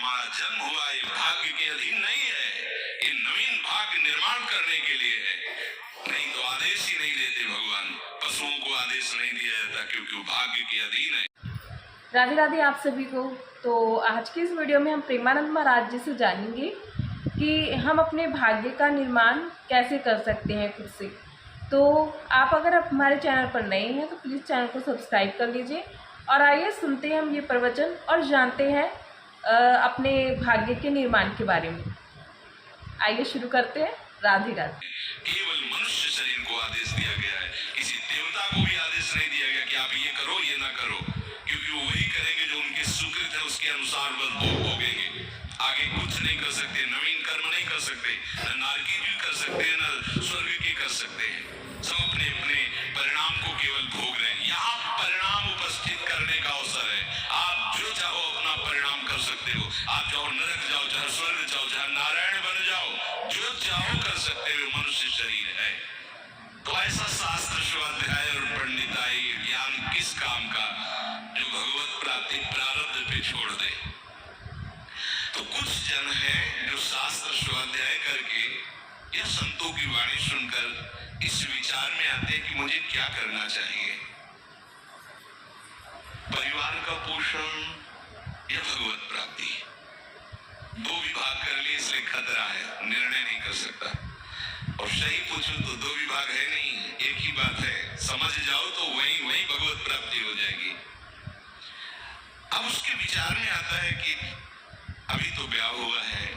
हमारा जन्म हुआ ये भाग्य के अधीन नहीं है, ये नवीन भाग्य निर्माण करने के लिए है। नहीं तो आदेश ही नहीं देते भगवान, पशुओं को आदेश नहीं दिया जाता क्योंकि वो भाग्य के अधीन है। राधे राधे आप सभी को। तो आज की इस वीडियो में हम प्रेमानंद महाराज जी से जानेंगे कि हम अपने भाग्य का निर्माण कैसे कर सकते हैं खुद से। तो आप अगर हमारे चैनल पर नए हैं तो प्लीज़ चैनल को सब्सक्राइब कर लीजिए और आइए सुनते हैं हम ये प्रवचन और जानते हैं अपने भाग्य के निर्माण के बारे में। आइए शुरू करते हैं। राधे राधे। केवल मनुष्य शरीर को आदेश दिया गया है, किसी देवता को भी आदेश नहीं दिया गया कि आप ये करो ये ना करो, क्योंकि वो वही करेंगे जो उनके सुकृत है, उसके अनुसार बस भोग भोगेंगे। आगे कुछ नहीं कर सकते, नवीन कर्म नहीं कर सकते, न नारकी भी कर सकते हैं, न स्वर्ग के कर सकते हैं। सब अपने अपने परिणाम को केवल भोग रहे हैं। यहाँ परिणाम उपस्थित करने का अवसर है। आप जो चाहो अपना परिणाम कर सकते हो। आप चाहो नरक जाओ, चाहे स्वर्ग जाओ, चाहे नारायण बन जाओ, जो चाहो कर सकते हो। मनुष्य शरीर है तो ऐसा शास्त्र स्वाध्याय और पंडिताई ज्ञान किस काम का जो भगवत प्राप्ति प्रारब्ध पे छोड़ दे। तो कुछ जन है जो शास्त्र स्वाध्याय करके या संतों की वाणी सुनकर इस विचार में आते हैं कि मुझे क्या करना चाहिए, परिवार का पोषण या भगवत प्राप्ति। दो विभाग कर लिए इसलिए खतरा है, निर्णय नहीं कर सकता। और सही पूछूं तो दो विभाग है नहीं, एक ही बात है। समझ जाओ तो वहीं वहीं भगवत प्राप्ति हो जाएगी। अब उसके विचार में आता है कि अभी तो ब्याह हुआ है,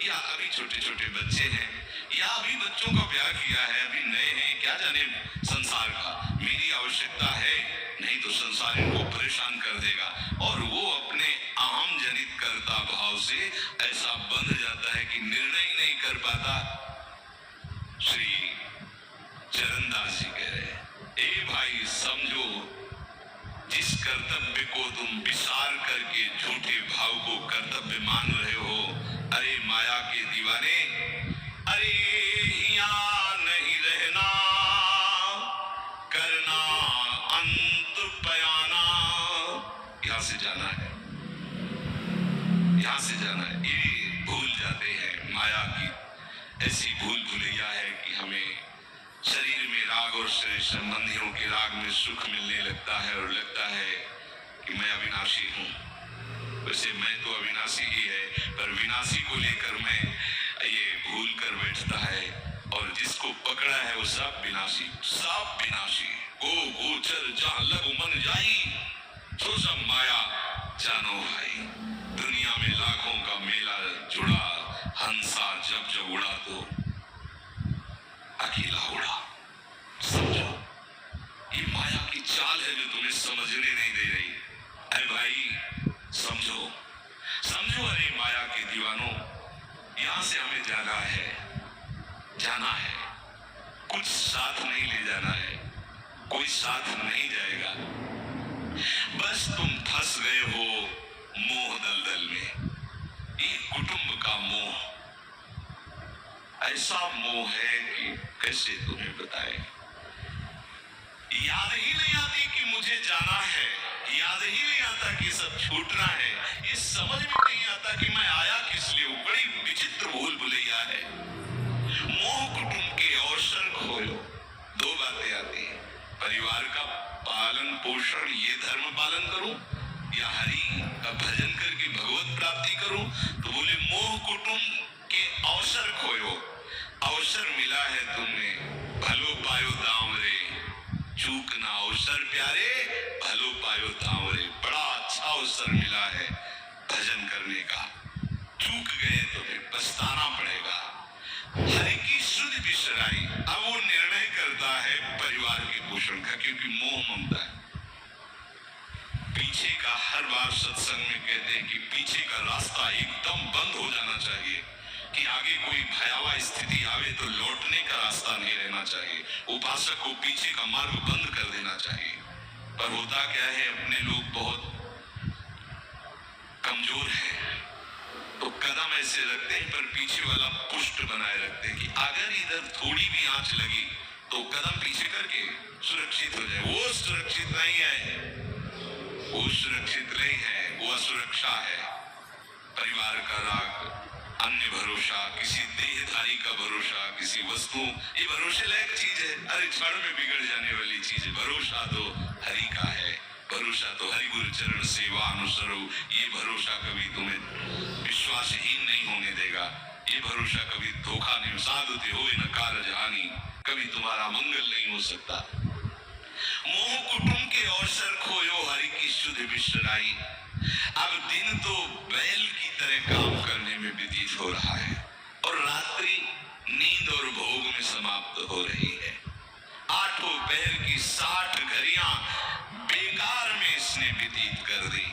या अभी छोटे छोटे बच्चे हैं, या अभी बच्चों का ब्याह किया है, अभी नए हैं, क्या जाने संसार का मेरी आवश्यकता है, नहीं तो संसार इनको परेशान कर देगा। और वो अपने अहम जनित कर्ता भाव से ऐसा बंध जाता है कि निर्णय ही नहीं कर पाता। श्री चरणदास जी कह रहे, ए भाई समझो, जिस कर्तव्य को तुम विसार करके झूठे भाव को कर्तव्य मान रहे हो, अरे माया के दीवाने, अरे यहाँ नहीं रहना, करना अंत पयाना। यहाँ से जाना है, यहाँ से जाना है। ये भूल जाते हैं, माया की ऐसी भूल भुलैया है कि हमें शरीर में राग और शरीर संबंधियों के राग में सुख मिलने लगता है और लगता है कि मैं अविनाशी हूँ। वैसे मैं तो अविनाशी ही है, पर विनाशी को लेकर मैं ये भूल कर बैठता है, और जिसको पकड़ा है वो सब विनाशी, सब विनाशी। गो गोचर जहाँ लग मन जाई, सो सब माया जानो भाई। दुनिया में लाखों का मेला जुड़ा, हंसा जब जब उड़ा तो अकेला उड़ा। समझो, ये माया की चाल है जो तुम्हें समझने नहीं दे रही। अरे भाई समझो, समझो, अरे माया के दीवानों, यहां से हमें जाना है, जाना है। कुछ साथ नहीं ले जाना है, कोई साथ नहीं जाएगा। बस तुम फंस गए हो मोह दलदल में। ये कुटुंब का मोह ऐसा मोह है कि कैसे तुम्हें बताएं। याद ही नहीं आती कि मुझे जाना है, याद ही नहीं आता कि सब छूटना है, ये समझ में नहीं आता कि मैं आया किस लिए। बड़ी विचित्र भूल भुलैया है। मोह कुटुंब के अवसर खोयो, दो बातें आती हैं, परिवार का पालन पोषण, ये धर्म पालन करूं, या हरि का भजन करके भगवत प्राप्ति करूं। तो बोले मोह कुटुंब के अवसर खोयो। अवसर मिला है तुमने, भलो पायो दाम रे, चूकना अवसर प्यारे, भलो पायो दाम रे। बड़ा अच्छा अवसर मिला है भजन करने का, चूक गए तो फिर पछताना पड़ेगा। हरि की सुध बिसराई। अब वो निर्णय करता है परिवार के पोषण का, क्योंकि मोह ममता है। पीछे का हर बार सत्संग में कहते हैं कि पीछे का रास्ता एकदम बंद हो जाना चाहिए, कि आगे कोई भयावह स्थिति आवे तो लौटने का रास्ता नहीं रहना चाहिए। उपासक को पीछे का मार्ग बंद कर देना चाहिए। पर होता क्या है, अपने लोग बहुत कमजोर हैं, तो कदम ऐसे रखते हैं पर पीछे वाला पुष्ट बनाए रखते हैं कि अगर इधर थोड़ी भी आंच लगी तो कदम पीछे करके सुरक्षित हो जाए। वो सुरक्षित नहीं है, वो सुरक्षित नहीं है, वो असुरक्षा है। परिवार का राग, अन्य भरोसा, किसी देहधारी का भरोसा, किसी वस्तु, ये भरोसे लायक चीज है। अरे क्षण में बिगड़ जाने वाली चीज है। भरोसा तो हरि का है, भरोसा तो हरि गुरु चरण सेवा अनुसरो। ये भरोसा कभी तुम्हें विश्वासहीन नहीं होने देगा। ये भरोसा कभी धोखा नहीं, साधुते होए न कारज हानि, कभी तुम्हारा मंगल नहीं हो सकता। मोह कुटुंब के अवसर खोयो हरि की शुद्ध विश्राई। अब दिन तो बैल की तरह काम करने में व्यतीत हो रहा है और रात्रि नींद और भोग में समाप्त हो रही है। आठों पहर की 60 घड़ियां बेकार में इसने व्यतीत कर दी।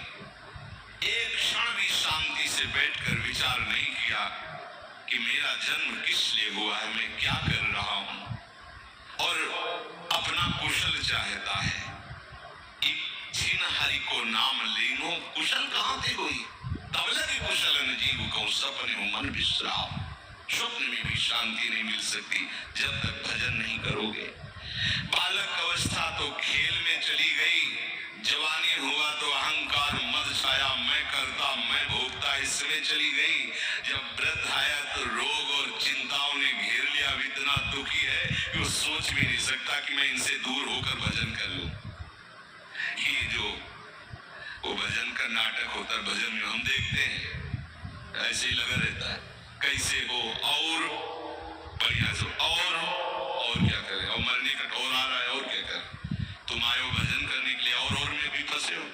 एक क्षण भी शांति से बैठकर विचार नहीं किया कि मेरा जन्म किस लिए हुआ है, मैं क्या कर रहा हूं, और अपना कुशल चाहता है। छिन हरि को नाम लेनो, कुशल कहां थे कोई, तब लगे कुशलन जीव को सपने हो मन विश्राम। स्वप्न में भी शांति नहीं मिल सकती जब तक भजन नहीं करोगे। बालक अवस्था तो खेल में चली गई, जवानी हुआ तो अहंकार मद छाया, मैं करता मैं भोगता इसमें चली गई। जब वृद्ध आया तो रोग और चिंताओं ने घेर लिया। इतना दुखी है कि वो सोच भी नहीं सकता कि मैं इनसे दूर होकर भजन कर लूं। ये जो वो भजन का नाटक होता है, भजन में हम देखते हैं ऐसे ही लगा रहता है, कैसे हो और बढ़िया से और क्या करें, और मरने का ठोर आ रहा है और क्या करें। तुम आए हो भजन करने के लिए और में भी फंसे हो।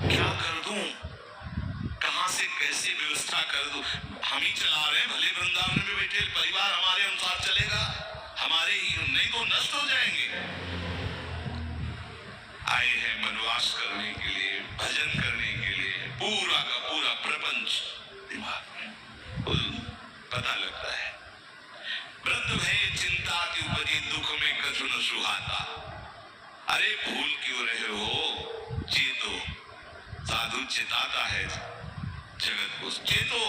क्या कर दूं, कहां से कैसे व्यवस्था कर दूं। हम ही चला रहे हैं, भले वृंदावन में बैठे परिवार हमारे अनुसार चलेगा, हमारे ही, नहीं तो नष्ट हो जाएंगे। आए हैं वनवास करने के लिए, भजन करने के लिए, पूरा का पूरा प्रपंच दिमाग में पता लगता है। वृद्ध भय चिंता की उपजी दुख में कछु न सुहाता। अरे भूल क्यों रहे हो, चेतो। साधु चिताता है जगत को, चेतो।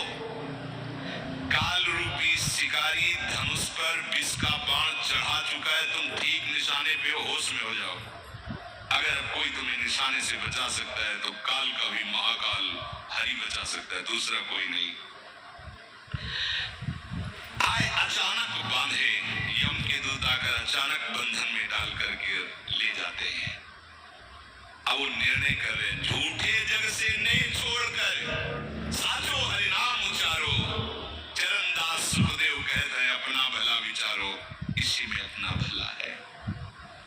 काल रूपी शिकारी धनुष पर विष का बाण चढ़ा चुका है, तुम ठीक निशाने पे हो, होश में हो जाओ। अगर कोई तुम्हें निशाने से बचा सकता है तो काल का भी महाकाल हरि बचा सकता है, दूसरा कोई नहीं। आए अचानक बांधे, यम के दूत आकर अचानक बंधन में डाल करके ले जाते हैं। अब वो निर्णय कर रहे हैं, झूठे जग से नहीं छोड़कर साचो हरि नाम उचारो। चरणदास सुखदेव कहते हैं अपना भला विचारो, इसी में अपना भला है।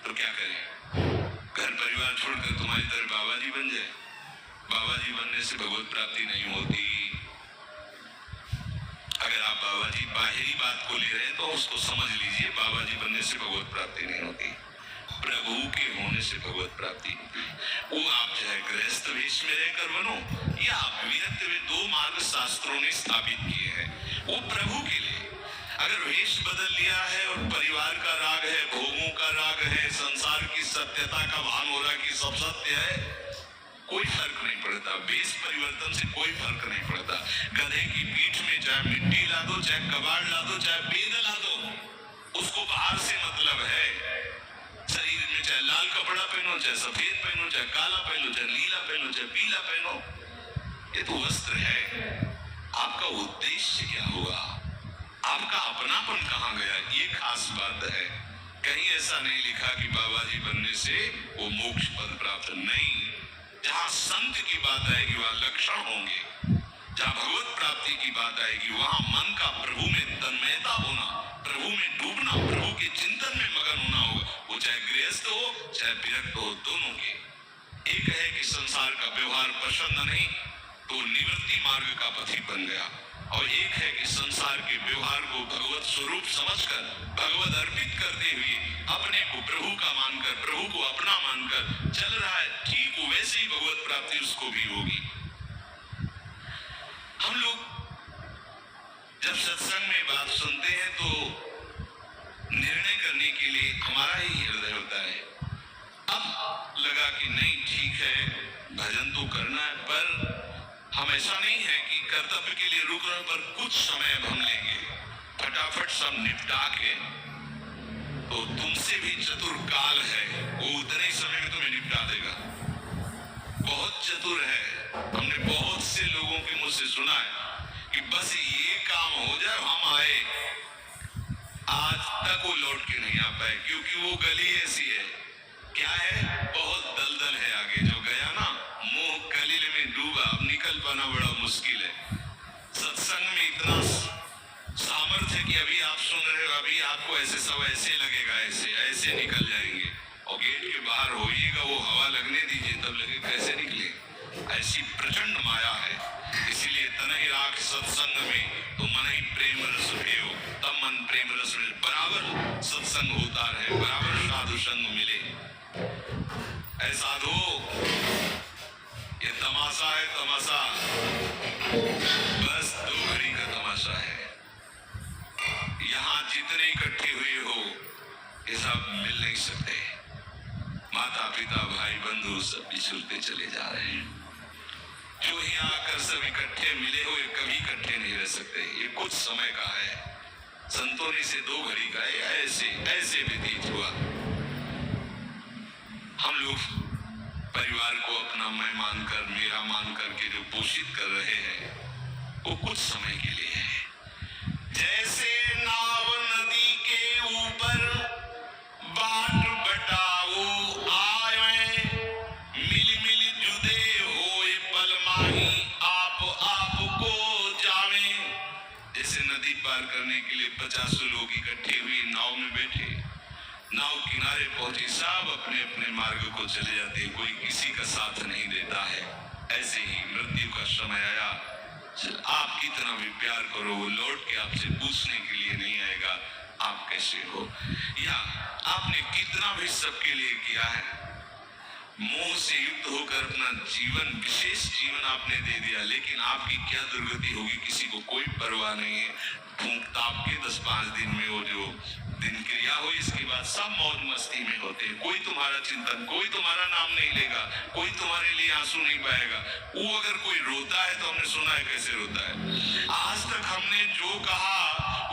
तो क्या करें, घर परिवार छोड़कर तुम्हारी तरह बाबा जी बन जाए। बाबा जी बनने से भगवत प्राप्ति नहीं होती। अगर आप बाबा जी बाहरी बात को ले रहे हैं तो उसको समझ लीजिए, बाबा जी बनने से भगवत प्राप्ति नहीं होती, प्रभु के होने से भगवत प्राप्ति होती। वो आप चाहे गृहस्थ वेश में रहकर बनो या आप विरक्त वे, 2 मार्ग शास्त्रों ने स्थापित किए हैं, वो प्रभु के लिए। अगर वेश बदल लिया है और परिवार का राग है, भोगों का राग है, संसार की सत्यता का भान हो रहा कि सब सत्य है, कोई फर्क नहीं पड़ता। वेश परिवर्तन से कोई फर्क नहीं पड़ता। गधे की पीठ में चाहे मिट्टी ला दो, चाहे कबाड़ ला दो, चाहे बेद ला दो, उसको बाहर से मतलब है। शरीर में चाहे लाल कपड़ा पहनो, चाहे सफेद पहनो, चाहे काला पहनो, चाहे नीला पहनो, चाहे पीला पहनो, ये तो वस्त्र है। आपका उद्देश्य क्या हुआ, आपका अपनापन कहां गया, ये खास बात है। कहीं ऐसा नहीं लिखा कि बाबा जी बनने से वो मोक्ष पद प्राप्त, नहीं। जहां संत की बात आएगी वहां लक्षण होंगे, जहां भगवत प्राप्ति की बात आएगी वहां मन का प्रभु में तन्मयता होना, प्रभु में डूबना, प्रभु के चिंतन में मगन होना होगा। वो चाहे गृहस्थ हो चाहे विरक्त हो, दोनों के। एक है कि संसार का व्यवहार पसंद नहीं तो निवृत्ति मार्ग का पथी बन गया, और एक है कि संसार के व्यवहार को भगवत स्वरूप समझकर, भगवत अर्पित करते हुए अपने को प्रभु का मानकर, प्रभु को अपना मानकर चल रहा है, ठीक वैसे ही भगवत प्राप्ति उसको भी होगी। हम लोग जब सत्संग में बात सुनते हैं तो निर्णय करने के लिए हमारा ही हृदय होता है। अब लगा कि नहीं ठीक है, भजन तो करना है, पर हम ऐसा नहीं है कि कर्तव्य के लिए रुक रहे, पर कुछ समय अब हम लेंगे, फटाफट सब निपटा के। तो तुमसे भी चतुर काल है, वो उतने ही समय में तुम्हें निपटा देगा। बहुत चतुर है। हमने बहुत से लोगों के मुंह से सुना है कि बस ये काम हो जाए, हम आए। आज तक वो लौट के नहीं आ पाए, क्योंकि वो गली ऐसी है, क्या है, बहुत दलदल है आगे। जो गया ना, मोह कलील में डूबा, अब निकल पाना बड़ा मुश्किल है। सत्संग में इतना सामर्थ्य है कि अभी आप सुन रहे हो, अभी आपको ऐसे सब ऐसे लगेगा, ऐसे ऐसे निकल जाएंगे, और गेट के बाहर होइएगा, वो हवा लगने दीजिए, तब लगे कैसे निकले। ऐसी प्रचंड माया है। इसीलिए तनहि राख सत्संग में तो मन ही प्रेम रस पियो, तब मन प्रेम रस में बराबर सत्संग होता रहे, बराबर साधु संग मिले। ऐ साधु, ये तमाशा है, तमाशा, बस 2 घड़ी का तमाशा है। यहाँ जितने इकट्ठे हुए हो, ये सब मिल नहीं सकते। माता पिता भाई बंधु सब बिछुड़ते चले जा रहे हैं। जो ही आकर सब इकट्ठे मिले हुए कभी इकट्ठे नहीं रह सकते। ये कुछ समय का है। संतों ने से 2 घड़ी का ऐसे ऐसे व्यतीत हुआ। हम लोग परिवार को अपना मैं मानकर, मेरा मानकर के जो पोषित कर रहे हैं, वो कुछ समय के लिए है। जैसे नाव नदी के ऊपर बाट बटाऊ आए, मिल मिल जुदे होए पल माही, आप को जावे। जैसे नदी पार करने के लिए 50 लोग इकट्ठे हुए नाव में बैठे, नाव किनारे पहुंची, सब अपने अपने मार्ग को चले जाते, कोई किसी का साथ नहीं देता है। ऐसे ही मृत्यु का समय आया, आप कितना भी प्यार करो, वो लौट के आपसे पूछने के लिए नहीं आएगा आप कैसे हो, या आपने कितना भी सबके लिए किया है। मोह से युक्त होकर अपना जीवन, विशेष जीवन आपने दे दिया, लेकिन आपकी क्या दुर्गति होगी किसी को कोई परवाह नहीं है। फूंक ताप के 10-5 दिन में वो जो दिन क्रिया हुई, इसके बाद सब मौज मस्ती में होते हैं। कोई तुम्हारा चिंतन, कोई तुम्हारा नाम नहीं लेगा, कोई तुम्हारे लिए आंसू नहीं पाएगा। वो अगर कोई रोता है तो हमने सुना है कैसे रोता है। आज तक हमने जो कहा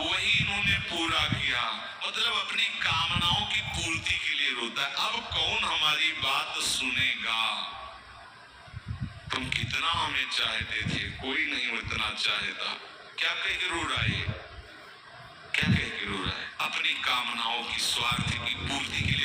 वही इन्होंने पूरा किया, मतलब अपनी कामनाओं की पूर्ति के लिए रोता है। अब कौन हमारी बात सुनेगा। तुम कितना हमें चाहते थे, कोई नहीं उतना चाहता। क्या कह के रो रहा है, क्या कह के रो रहा है, अपनी कामनाओं की, स्वार्थ की पूर्ति के